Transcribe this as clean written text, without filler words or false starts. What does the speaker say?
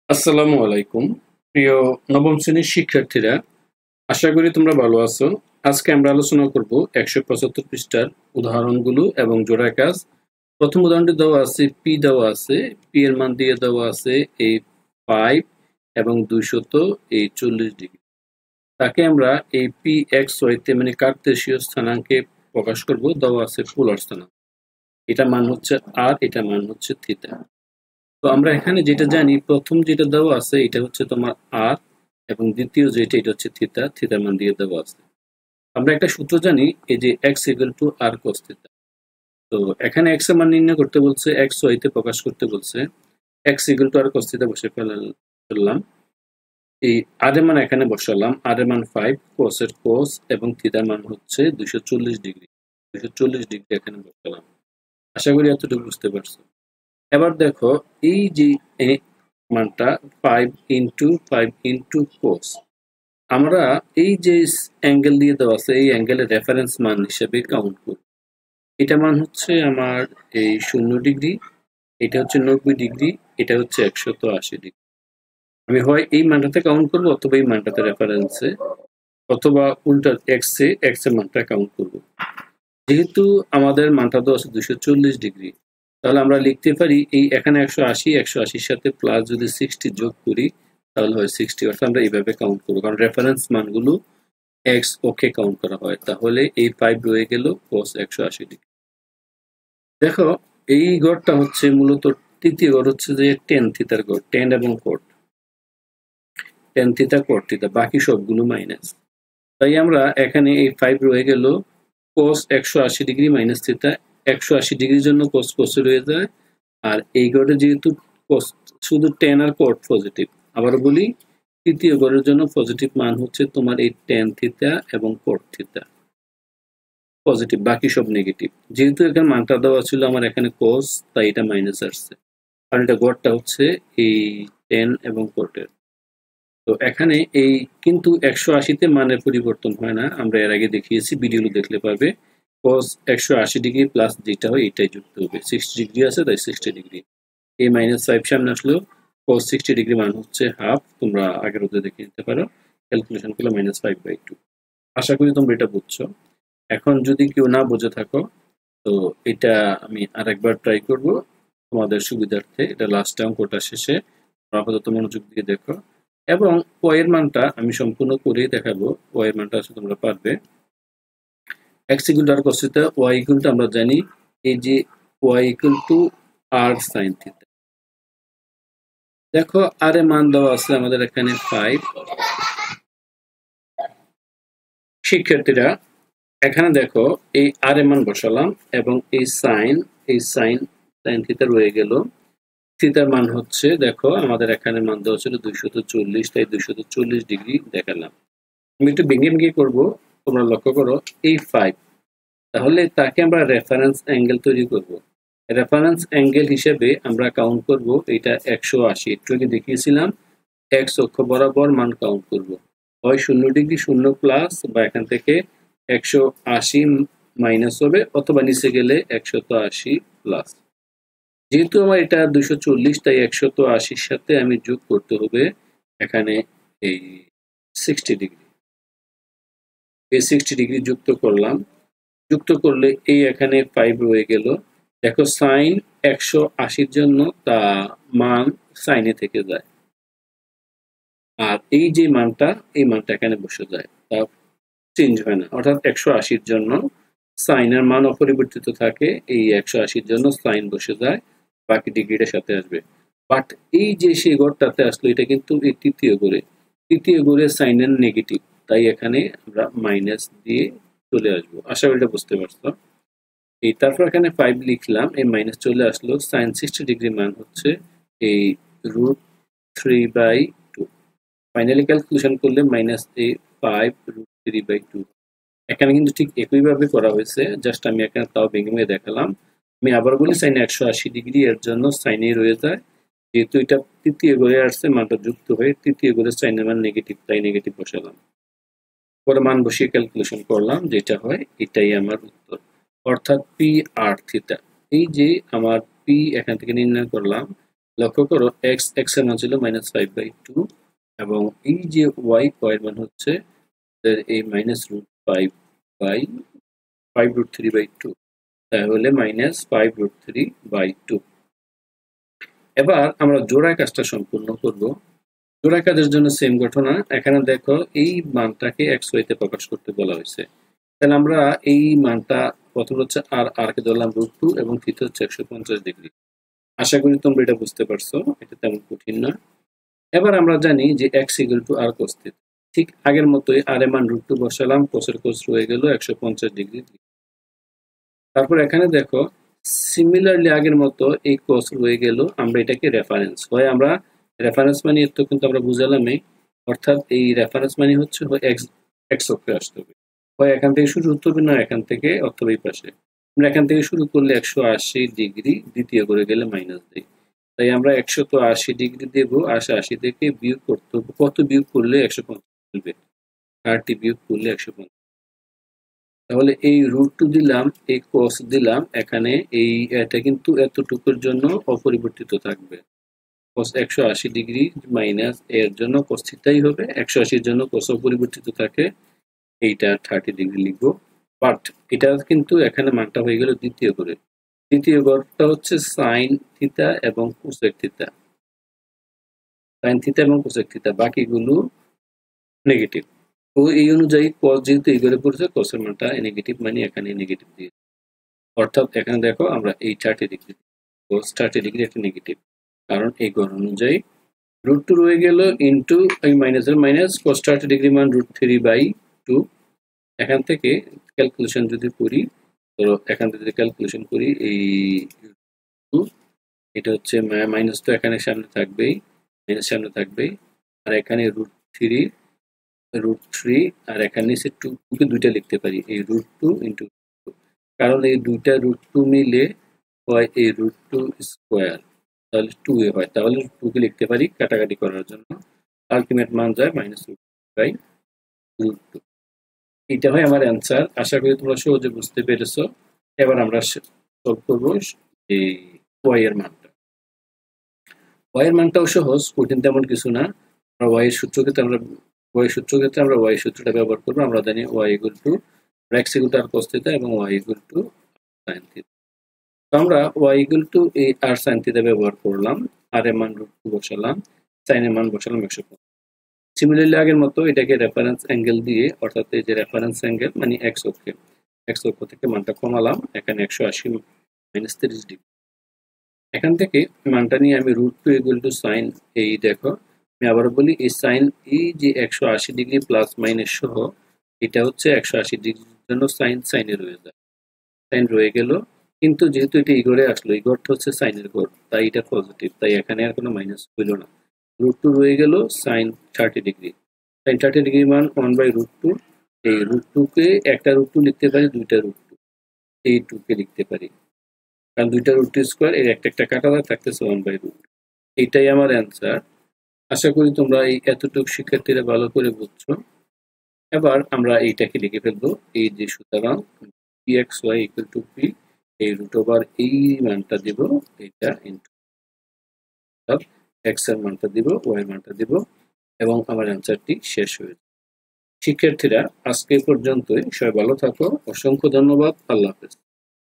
আসসালামু আলাইকুম। প্রিয় নবম শ্রেণীর শিক্ষার্থীরা, আশা করি তোমরা ভালো আছো। আজকে আমরা আলোচনা করব ১৭৫ পৃষ্ঠার উদাহরণগুলো এবং জোড়া কাজ। প্রথম উদাহরণটি দেওয়া আছে, পি দেওয়া আছে, পি এর মান দিয়ে দেওয়া আছে এই 5 এবং 240 ডিগ্রি। তাকে আমরা এই পি এক্স ওয়াইতে মানে কার্তেশীয় স্থানাঙ্কে প্রকাশ করব। দেওয়া আছে পোলার স্থানাঙ্ক। এটা মান হচ্ছে আর, এটা মান হচ্ছে থিটা। তো আমরা এখানে যেটা জানি, প্রথম যেটা দেওয়া আছে এটা হচ্ছে তোমার আর, এবং দ্বিতীয় যেটা এটা হচ্ছে থিটা। থিটার মান দিয়ে দেওয়া আছে। আমরা একটা সূত্র জানি, এই যে X equal to R cos theta. তো এখানে এক্স এর মান নির্ণয় করতে বলছে, এক্স ওয়াইতে প্রকাশ করতে বলছে। X equal to R cos theta বসে ফেললাম। এই আর এর মান এখানে বসালাম। আর এর মান 5, কোস এর কোস এবং থিটার মান হচ্ছে 240 ডিগ্রি। 240 ডিগ্রি এখানে বসালাম। আশা করি এতটুকু বুঝতে পারছো। এবার দেখো, এই যে মানটা 5 ইন্টু 5 ইন্টু কোস, আমরা এই যে অ্যাঙ্গেল দিয়ে দেওয়া আছে এই অ্যাঙ্গেলের রেফারেন্স মান হিসেবে কাউন্ট করব। এটা মান হচ্ছে আমার এই 0 ডিগ্রি, এটা হচ্ছে 90 ডিগ্রি, এটা হচ্ছে 180 ডিগ্রি। আমি হয় এই মানটাতে কাউন্ট করবো অথবা এই মানটাতে রেফারেন্সে, অথবা উল্টা এক্স এর মানটা কাউন্ট করব। যেহেতু আমাদের মানটা দেওয়া আছে 240 ডিগ্রি, তাহলে আমরা লিখতে পারি এই এখানে 180 সাথে প্লাস যদি 60 যোগ করি তাহলে হয় 60। অর্থাৎ আমরা এইভাবে কাউন্ট করবো, কারণ রেফারেন্স মানগুলো এক্স ওকে কাউন্ট করা হয়। তাহলে এই 5 রয়ে গেল cos 180 ডিগ্রি। দেখো, এই গড়টা হচ্ছে মূলত তৃতীয় গড় হচ্ছে যে টেন থিতার গড়, টেন এবং কোট, টেন থিতা কোট থিতা, বাকি সবগুলো মাইনাস। তাই আমরা এখানে এই 5 রয়ে গেল cos 180 ডিগ্রি মাইনাস থিতা। 180 ডিগ্রির জন্য cos cos রয়ে যায়। আর এই গড়ে যেহেতু cos শুধু টেন আর কোট পজিটিভ, আবার বলি তৃতীয় গড়ের জন্য পজিটিভ মান হচ্ছে তোমার এই টেন থিতা এবং কোট থিতা পজিটিভ, বাকি সব নেগেটিভ। যেহেতু এখানে মানটা দেওয়া ছিল আমার এখানে cos, তাই এটা মাইনাস আসছে। আর এটা গড়টা হচ্ছে এই টেন এবং কোটের। তো এখানে এই কিন্তু 180-তে মানের পরিবর্তন হয় না, আমরা এর আগে দেখিয়েছি, ভিডিওগুলো দেখলে পাবে। cos 180 ডিগ্রি প্লাস যেটা হয় এটাই যুক্ত হবে। 60 ডিগ্রি আছে তাই 60 ডিগ্রি। এই -5 সামনে আসলো। cos 60 ডিগ্রি মান হচ্ছে হাফ। তোমরা আগের অধ্যায়ে দেখে নিতে পারো, ক্যালকুলেশন করলে -5/2। আশা করি তোমরা এটা বুঝছো। এখন যদি কেউ না বুঝে থাকো, তো এটা আমি আরেকবার ট্রাই করব তোমাদের সুবিধার্থে। এটা লাস্ট অঙ্কটা শেষে আপাতত মনোযোগ দিয়ে দেখো, এবং এর মানটা আমি সম্পূর্ণ করেই দেখাবো। এর মানটা আসলে তোমরা পারবে। X equal to R cos theta, Y equal to আমরা জানি এই যে Y equal to R sine theta. দেখো, আর এর মান দেওয়া আছে আমাদের এখানে 5। শিক্ষার্থীরা, এখানে দেখো এই আর এর মান বসালাম এবং এই সাইন সাইন থিটা রয়ে গেল। থিটার মান হচ্ছে, দেখো আমাদের এখানে মান দেওয়া ছিল 240, তাই 240 ডিগ্রি দেখালাম। আমি একটু ভেঙে ভেঙে করবো, তোমরা লক্ষ্য করো এই 5, তাহলে তাকে আমরা রেফারেন্স অ্যাঙ্গেল তৈরি করব। রেফারেন্স অ্যাঙ্গেল হিসেবে আমরা কাউন্ট করব এটা 180। একটু আগে দেখিয়েছিলাম, এক্স অক্ষ বরাবর মান কাউন্ট করব। হয় 0 ডিগ্রি 0 প্লাস, বা এখান থেকে 180 মাইনাস হবে, অথবা নিচে গেলে 180 প্লাস। যেহেতু আমার এটা 240, তাই 180-র সাথে আমি যোগ করতে হবে এখানে এই 60 ডিগ্রি। এই 60 ডিগ্রি যুক্ত করলাম। যুক্ত করলে এই এখানে 5 রয়ে গেল। দেখো, সাইন 180-র জন্য তা মান সাইনে থেকে যায়, আর এই যে মানটা, এই মানটা এখানে বসে যায়, তা চেঞ্জ হয় না। অর্থাৎ 180-র জন্য সাইনের মান অপরিবর্তিত থাকে, এই 180-র জন্য সাইন বসে যায়, বাকি ডিগ্রিটার সাথে আসবে। বাট এই যে সেই গড়টাতে আসলো, এটা কিন্তু এই তৃতীয় গড়ে সাইনের নেগেটিভ, তাই এখানে আমরা মাইনাস দিয়ে চলে আসবো। আশা করি এটা বুঝতে পারছো। এই তারপর এখানে 5 লিখলাম, এই মাইনাস চলে আসলো। সাইন 60 ডিগ্রি মান হচ্ছে এই √3/2। ফাইনালি ক্যালকুলেশন করলে -5√3/2। এখানে কিন্তু ঠিক একইভাবে করা হয়েছে, জাস্ট আমি এখানে তাও ভেঙে ভেঙে দেখালাম। আমি আবার বলি, সাইন 180 ডিগ্রি এর জন্য সাইনে রয়ে যায়। যেহেতু এটা তৃতীয় ঘরে আসছে, মানটা যুক্ত হয়ে তৃতীয় ঘরে সাইনের মান নেগেটিভ, তাই নেগেটিভ বসালাম। পরে মান বসিয়ে ক্যালকুলেশন করলাম, যেটা হয় এটাই আমার উত্তর। অর্থাৎ পি আর থিটা, এই যে আমার পি এখান থেকে নির্ণয় করলাম, লক্ষ্য করো x এর মান ছিল -5/2 এবং এই যে y এর মান হচ্ছে এই -5/5√3/2, তাহলে -5√3/2। এবার আমরা জোড়া কাজটা সম্পূর্ণ করব। জোড়া কাজের জন্য সেম ঘটনা। এখানে দেখো এই মানটাকে xy তে প্রকাশ করতে বলা হয়েছে। তাহলে আমরা এই মানটা প্রথম হচ্ছে আর কে ধরলাম √2 এবং থিটা হচ্ছে 150 ডিগ্রি। আশা করি তোমরা এটা বুঝতে পারছো, এটা তেমন কঠিন না। এবার আমরা জানি যে x r cos θ। ঠিক আগের মতোই আর এর মান √2 বসালাম, cos এর cos রয়ে গেল 150 ডিগ্রি। তারপর এখানে দেখো সিমিলারলি আগের মতো এই cos রয়ে গেল, আমরা এটাকে রেফারেন্স, হয় আমরা রেফারেন্স মানে তো কিন্তু আমরা বুঝালামই, অর্থাৎ এই রেফারেন্স মানে হচ্ছে হয় x অক্ষে আসতে হবে, হয় এখান থেকে শুরু হতে হবে, না এখান থেকে অথবা এই পাশে। আমরা এখান থেকে শুরু করলে 180 ডিগ্রি, দ্বিতীয় করে গেলে মাইনাস দিই, তাই আমরা 180 ডিগ্রি দেব। 80 থেকে বিয়োগ করতে হবে, কত বিয়োগ করলে 150 মিলবে? 30 বিয়োগ করলে 150। তাহলে এই √2 দিলাম, এই cos দিলাম, এখানে এটা কিন্তু এতটুকুর জন্য অপরিবর্তিত থাকবে। cos 180 ডিগ্রি মাইনাস এর জন্য cos থিটাই হবে, 180 এর জন্য cos অপরিবর্তিত থাকে, এইটা 30 ডিগ্রি লিখবো। বাট এটা কিন্তু এখানে মানটা হয়ে গেল দ্বিতীয় করে। দ্বিতীয় গড়টা হচ্ছে sin থিটা এবং cosec থিটা, sin থিটা এবং cosec থিটা, বাকিগুলো নেগেটিভ। তো এই অনুযায়ী cos যেহেতু এই ঘরে পড়েছে, cos এর মানটা নেগেটিভ, মানে এখানে নেগেটিভ দিয়ে, অর্থাৎ এখানে দেখো আমরা এই 30 ডিগ্রি, cos 30 ডিগ্রি একটা নেগেটিভ, কারণ এই ঘর অনুযায়ী √2 রয়ে গেল ইন্টু এই মাইনাসের মাইনাস, cos 30 ডিগ্রি মান √3/2। এখান থেকে ক্যালকুলেশন যদি করি, তো এখান থেকে যদি ক্যালকুলেশন করি, এই এটা হচ্ছে মাইনাস, তো এখানে সামনে থাকবেই, মাইনাস সামনে থাকবেই, আর এখানে √3 আর এখানে নিচে 2 কে দুইটা লিখতে পারি, এই √2 ইন্টু, কারণ এই দুইটা √2 মিলে হয় এই √2 স্কোয়ার, তাহলে 2a হয়, তাহলে 2 কে লিখতে পারি কাটাকাটি করার জন্য, আলটিমেট মান যায় -√2। এটা হয় আমার অ্যান্সার। আশা করি তোমরা সহজে বুঝতে পেরেছো। এবার আমরা সলভ করবো এই y এর মানটা। y এর মানটাও সহজ, কঠিন তেমন কিছু না। আমরা y এর সূত্র ক্ষেত্রে আমরা y সূত্রটা ব্যবহার করবো। আমরা জানি y = x = r cos θ এবং y = sin θ। তো আমরা y = এই r sin θ ব্যবহার করলাম, r এর মান √2 বসালাম, sin এর মান বসালাম 150। সিমিলারলি আগের মতো এটাকে রেফারেন্স অ্যাঙ্গেল দিয়ে, অর্থাৎ এই যে রেফারেন্স অ্যাঙ্গেল মানে x অক্ষ থেকে মানটা কমালাম, এখানে 180 -30 ডিগ্রি। এখান থেকে মানটা নিয়ে আমি √2 = sin, এই দেখো আমি আবারও বলি, এই sin, এই যে 180 ডিগ্রি প্লাস মাইনাস সহ, এটা হচ্ছে 180 ডিগ্রির জন্য sin এ রয়ে যায়, sin রয়ে গেল, কিন্তু যেহেতু এটা এই ঘরে আসলো, এই ঘরটা হচ্ছে sin এর ঘর, তাই এটা পজিটিভ, তাই এখানে আর কোনো মাইনাস হইল না। √2 রয়ে গেল sin 30 ডিগ্রি, sin 30 ডিগ্রি মান 1/√2। এই √2 কে একটা √2 লিখতে পারি, দুইটা √2, এই 2 কে লিখতে পারি, কারণ দুইটা √2 স্কোয়ার, এর একটা কাটা যায়, থাকতেছে 1/√2। এইটাই আমার অ্যান্সার। আশা করি তোমরা এই এতটুকু শিক্ষার্থীরা ভালো করে বুঝছো। এবার আমরা এইটাকে লিখে ফেলবো, এই যে সুতরাং pxy = p, এই √ওভার এই মানটা দিব, এটা ইন্টু x এর মানটা দিব, y এর মানটা দিব, এবং আমার অ্যান্সারটি শেষ হয়েছে। শিক্ষার্থীরা আজকে পর্যন্তই, সবাই ভালো থাকো, অসংখ্য ধন্যবাদ, আল্লাহ হাফেজ।